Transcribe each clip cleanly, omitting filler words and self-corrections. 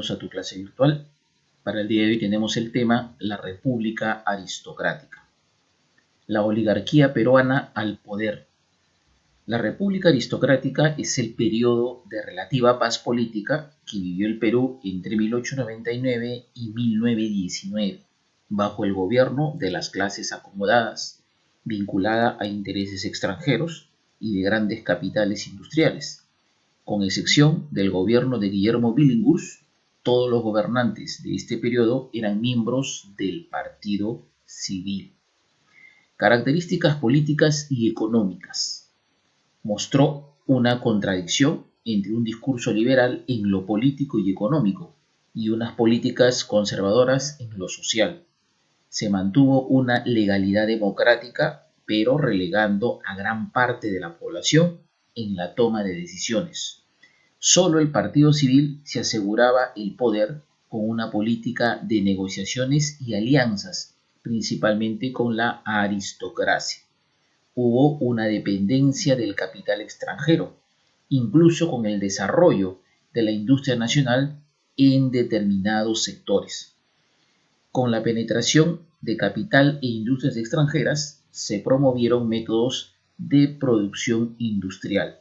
bienvenidos a tu clase virtual. Para el día de hoy tenemos el tema la República Aristocrática. La oligarquía peruana al poder. La República Aristocrática es el periodo de relativa paz política que vivió el Perú entre 1899 y 1919, bajo el gobierno de las clases acomodadas, vinculada a intereses extranjeros y de grandes capitales industriales. Con excepción del gobierno de Guillermo Billinghurst, todos los gobernantes de este periodo eran miembros del Partido Civil. Características políticas y económicas. Mostró una contradicción entre un discurso liberal en lo político y económico y unas políticas conservadoras en lo social. Se mantuvo una legalidad democrática, pero relegando a gran parte de la población en la toma de decisiones. Solo el Partido Civil se aseguraba el poder con una política de negociaciones y alianzas, principalmente con la aristocracia. Hubo una dependencia del capital extranjero, incluso con el desarrollo de la industria nacional en determinados sectores. Con la penetración de capital e industrias extranjeras, se promovieron métodos de producción industrial.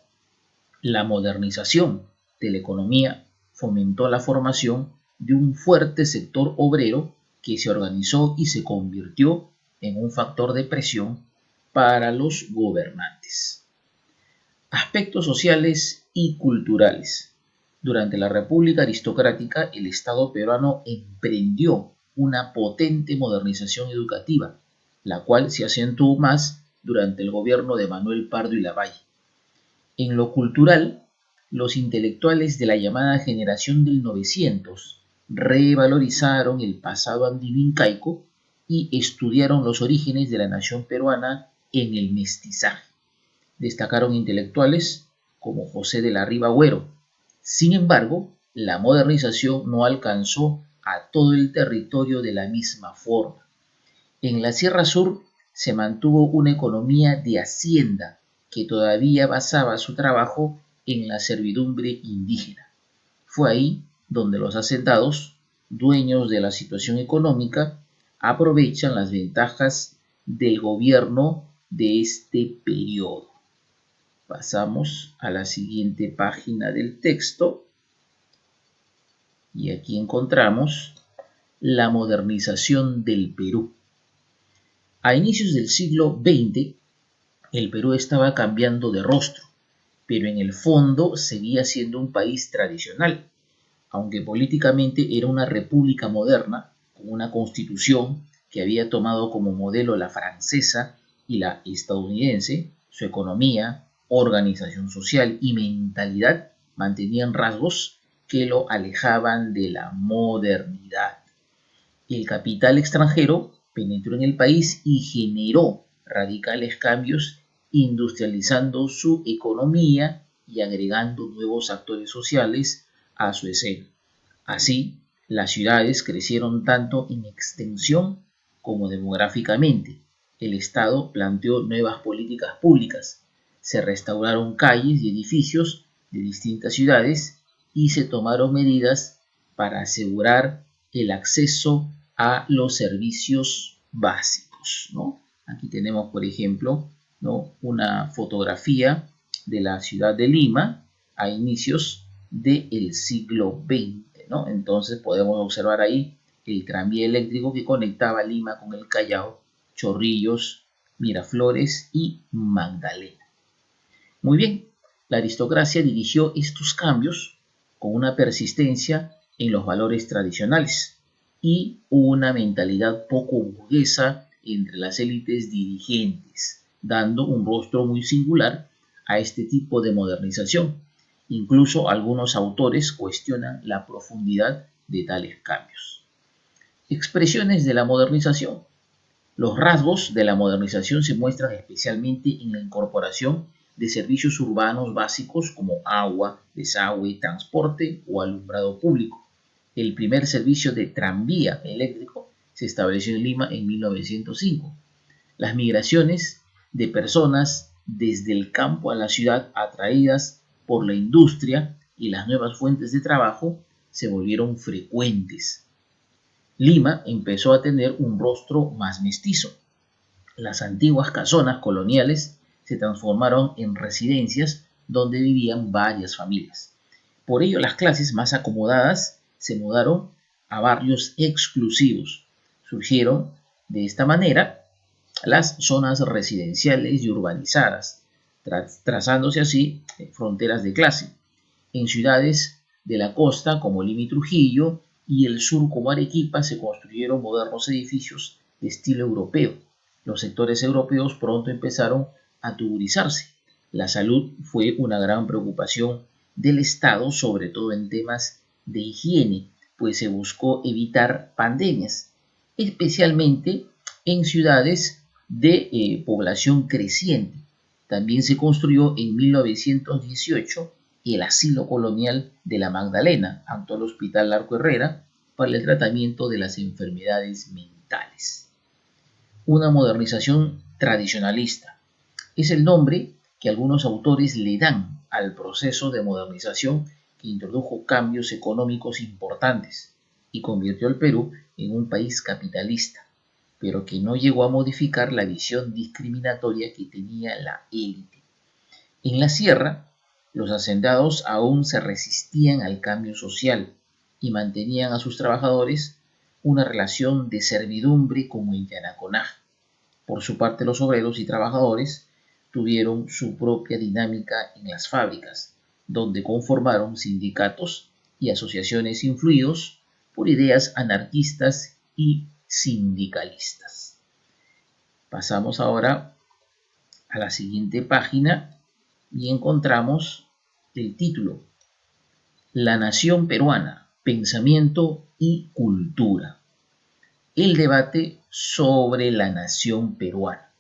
La modernización de la economía fomentó la formación de un fuerte sector obrero que se organizó y se convirtió en un factor de presión para los gobernantes. Aspectos sociales y culturales. Durante la República Aristocrática, el Estado peruano emprendió una potente modernización educativa, la cual se acentuó más durante el gobierno de Manuel Pardo y Lavalle. En lo cultural, los intelectuales de la llamada generación del 900 revalorizaron el pasado andino incaico y estudiaron los orígenes de la nación peruana en el mestizaje. Destacaron intelectuales como José de la Riva Agüero. Sin embargo, la modernización no alcanzó a todo el territorio de la misma forma. En la Sierra Sur se mantuvo una economía de hacienda que todavía basaba su trabajo en la servidumbre indígena. Fue ahí donde los hacendados, dueños de la situación económica, aprovechan las ventajas del gobierno de este periodo. Pasamos a la siguiente página del texto y aquí encontramos la modernización del Perú. A inicios del siglo XX, el Perú estaba cambiando de rostro, pero en el fondo seguía siendo un país tradicional, aunque políticamente era una república moderna, con una constitución que había tomado como modelo la francesa y la estadounidense. Su economía, organización social y mentalidad mantenían rasgos que lo alejaban de la modernidad. El capital extranjero penetró en el país y generó radicales cambios, industrializando su economía y agregando nuevos actores sociales a su escena. Así, las ciudades crecieron tanto en extensión como demográficamente. El Estado planteó nuevas políticas públicas, se restauraron calles y edificios de distintas ciudades y se tomaron medidas para asegurar el acceso a los servicios básicos, ¿no? Aquí tenemos, por ejemplo, ¿no?, una fotografía de la ciudad de Lima a inicios del siglo XX, ¿no? Entonces podemos observar ahí el tranvía eléctrico que conectaba Lima con el Callao, Chorrillos, Miraflores y Magdalena. Muy bien, la aristocracia dirigió estos cambios con una persistencia en los valores tradicionales y una mentalidad poco burguesa entre las élites dirigentes, dando un rostro muy singular a este tipo de modernización. Incluso algunos autores cuestionan la profundidad de tales cambios. Expresiones de la modernización. Los rasgos de la modernización se muestran especialmente en la incorporación de servicios urbanos básicos como agua, desagüe, transporte o alumbrado público. El primer servicio de tranvía eléctrico se estableció en Lima en 1905. Las migraciones de personas desde el campo a la ciudad atraídas por la industria y las nuevas fuentes de trabajo se volvieron frecuentes. Lima empezó a tener un rostro más mestizo. Las antiguas casonas coloniales se transformaron en residencias donde vivían varias familias. Por ello, las clases más acomodadas se mudaron a barrios exclusivos. Surgieron de esta manera las zonas residenciales y urbanizadas, trazándose así fronteras de clase. En ciudades de la costa como Lima y Trujillo y el sur como Arequipa se construyeron modernos edificios de estilo europeo. Los sectores europeos pronto empezaron a tuburizarse. La salud fue una gran preocupación del Estado, sobre todo en temas de higiene, pues se buscó evitar pandemias, especialmente en ciudades de población creciente. También se construyó en 1918 el asilo colonial de la Magdalena, actual Hospital Larco Herrera, para el tratamiento de las enfermedades mentales. Una modernización tradicionalista es el nombre que algunos autores le dan al proceso de modernización que introdujo cambios económicos importantes y convirtió al Perú en un país capitalista, pero que no llegó a modificar la visión discriminatoria que tenía la élite. En la sierra, los hacendados aún se resistían al cambio social y mantenían a sus trabajadores una relación de servidumbre como en Yanaconá. Por su parte, los obreros y trabajadores tuvieron su propia dinámica en las fábricas, donde conformaron sindicatos y asociaciones influidos por ideas anarquistas y sindicalistas. Pasamos ahora a la siguiente página y encontramos el título: La nación peruana, pensamiento y cultura. El debate sobre la nación peruana.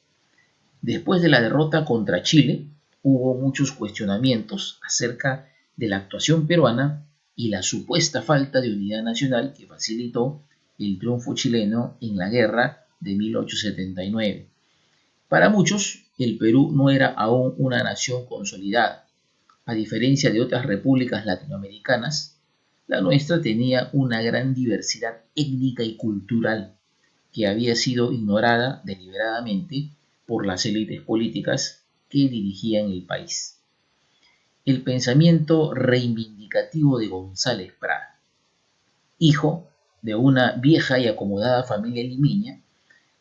Después de la derrota contra Chile, hubo muchos cuestionamientos acerca de la actuación peruana y la supuesta falta de unidad nacional que facilitó el triunfo chileno en la guerra de 1879. Para muchos, el Perú no era aún una nación consolidada. A diferencia de otras repúblicas latinoamericanas, la nuestra tenía una gran diversidad étnica y cultural que había sido ignorada deliberadamente por las élites políticas que dirigían el país. El pensamiento reivindicativo de González Prada, hijo de una vieja y acomodada familia limeña,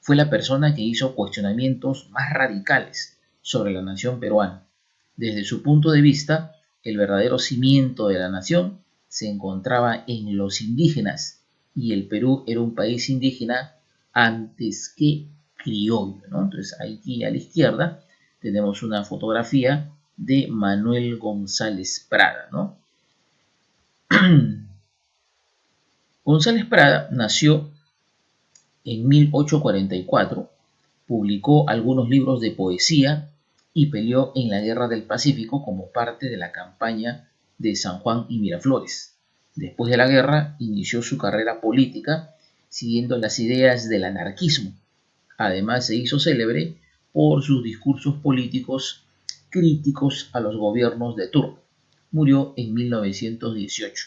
fue la persona que hizo cuestionamientos más radicales sobre la nación peruana. Desde su punto de vista, el verdadero cimiento de la nación se encontraba en los indígenas y el Perú era un país indígena antes que criollo, ¿no? Entonces aquí a la izquierda tenemos una fotografía de Manuel González Prada, ¿no? González Prada nació en 1844, publicó algunos libros de poesía y peleó en la Guerra del Pacífico como parte de la campaña de San Juan y Miraflores. Después de la guerra, inició su carrera política siguiendo las ideas del anarquismo. Además, se hizo célebre por sus discursos políticos críticos a los gobiernos de turno. Murió en 1918.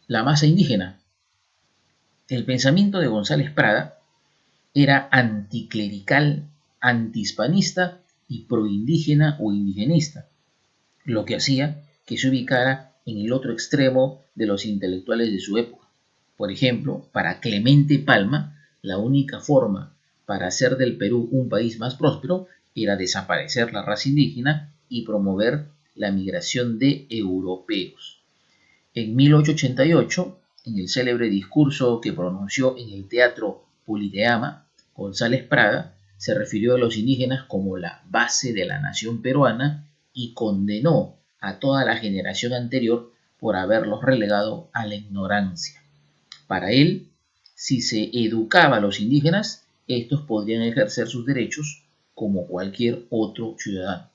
La masa indígena. El pensamiento de González Prada era anticlerical, antihispanista y proindígena o indigenista, lo que hacía que se ubicara en el otro extremo de los intelectuales de su época. Por ejemplo, para Clemente Palma, la única forma para hacer del Perú un país más próspero era desaparecer la raza indígena y promover la migración de europeos. En 1888, en el célebre discurso que pronunció en el Teatro Politeama, González Prada se refirió a los indígenas como la base de la nación peruana y condenó a toda la generación anterior por haberlos relegado a la ignorancia. Para él, si se educaba a los indígenas, estos podrían ejercer sus derechos como cualquier otro ciudadano.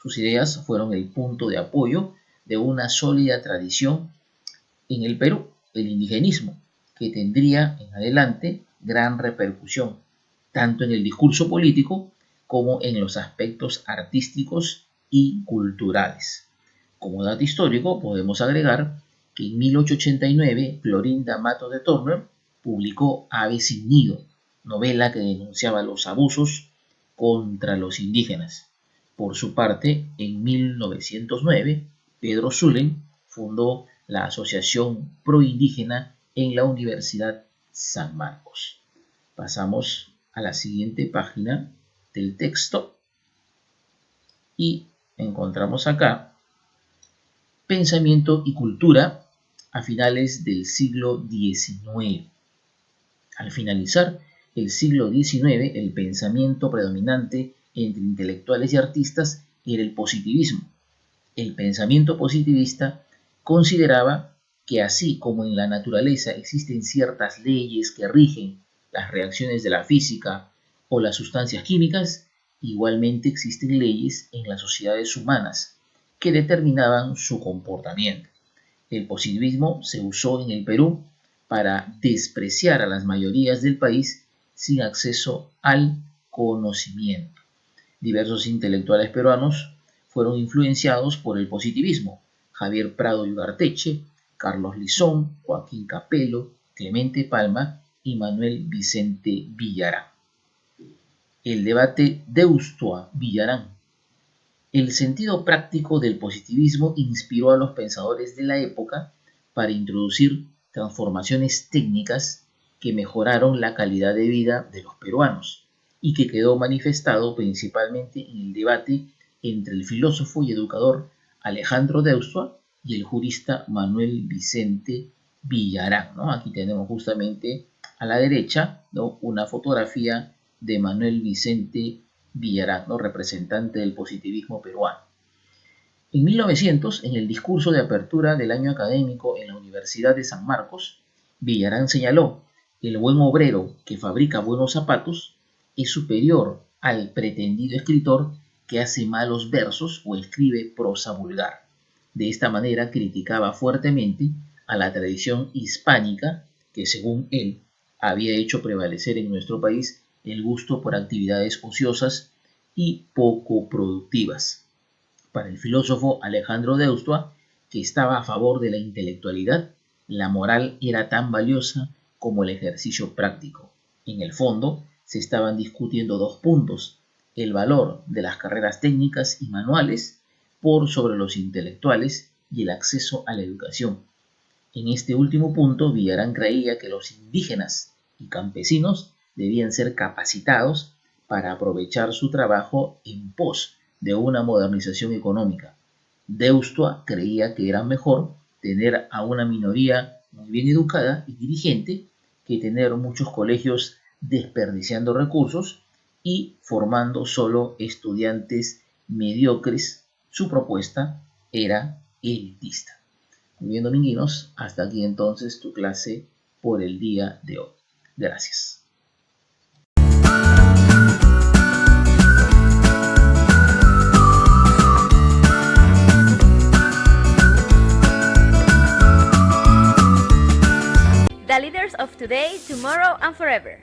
Sus ideas fueron el punto de apoyo de una sólida tradición en el Perú, el indigenismo, que tendría en adelante gran repercusión, tanto en el discurso político como en los aspectos artísticos y culturales. Como dato histórico, podemos agregar que en 1889 Clorinda Mato de Turner publicó Ave sin nido, novela que denunciaba los abusos contra los indígenas. Por su parte, en 1909, Pedro Zulem fundó la Asociación Proindígena en la Universidad San Marcos. Pasamos a la siguiente página del texto y encontramos acá pensamiento y cultura a finales del siglo XIX. Al finalizar el siglo XIX, el pensamiento predominante entre intelectuales y artistas era el positivismo. El pensamiento positivista consideraba que así como en la naturaleza existen ciertas leyes que rigen las reacciones de la física o las sustancias químicas, igualmente existen leyes en las sociedades humanas que determinaban su comportamiento. El positivismo se usó en el Perú para despreciar a las mayorías del país sin acceso al conocimiento. Diversos intelectuales peruanos fueron influenciados por el positivismo: Javier Prado y Ugarteche, Carlos Lizón, Joaquín Capello, Clemente Palma y Manuel Vicente Villarán. El debate Deustua-Villarán. El sentido práctico del positivismo inspiró a los pensadores de la época para introducir transformaciones técnicas que mejoraron la calidad de vida de los peruanos y que quedó manifestado principalmente en el debate entre el filósofo y educador Alejandro Deustua y el jurista Manuel Vicente Villarán, ¿no? Aquí tenemos justamente a la derecha, ¿no?, una fotografía de Manuel Vicente Villarán, ¿no?, representante del positivismo peruano. En 1900, en el discurso de apertura del año académico en la Universidad de San Marcos, Villarán señaló: el buen obrero que fabrica buenos zapatos es superior al pretendido escritor que hace malos versos o escribe prosa vulgar. De esta manera criticaba fuertemente a la tradición hispánica que, según él, había hecho prevalecer en nuestro país el gusto por actividades ociosas y poco productivas. Para el filósofo Alejandro Deustua, que estaba a favor de la intelectualidad, la moral era tan valiosa como el ejercicio práctico. En el fondo, se estaban discutiendo dos puntos: el valor de las carreras técnicas y manuales por sobre los intelectuales y el acceso a la educación. En este último punto, Villarán creía que los indígenas y campesinos debían ser capacitados para aprovechar su trabajo en pos de una modernización económica. Deustua creía que era mejor tener a una minoría muy bien educada y dirigente que tener muchos colegios desperdiciando recursos y formando solo estudiantes mediocres. Su propuesta era elitista. Muy bien, dominguinos, hasta aquí entonces tu clase por el día de hoy. Gracias. The leaders of today, tomorrow, and forever.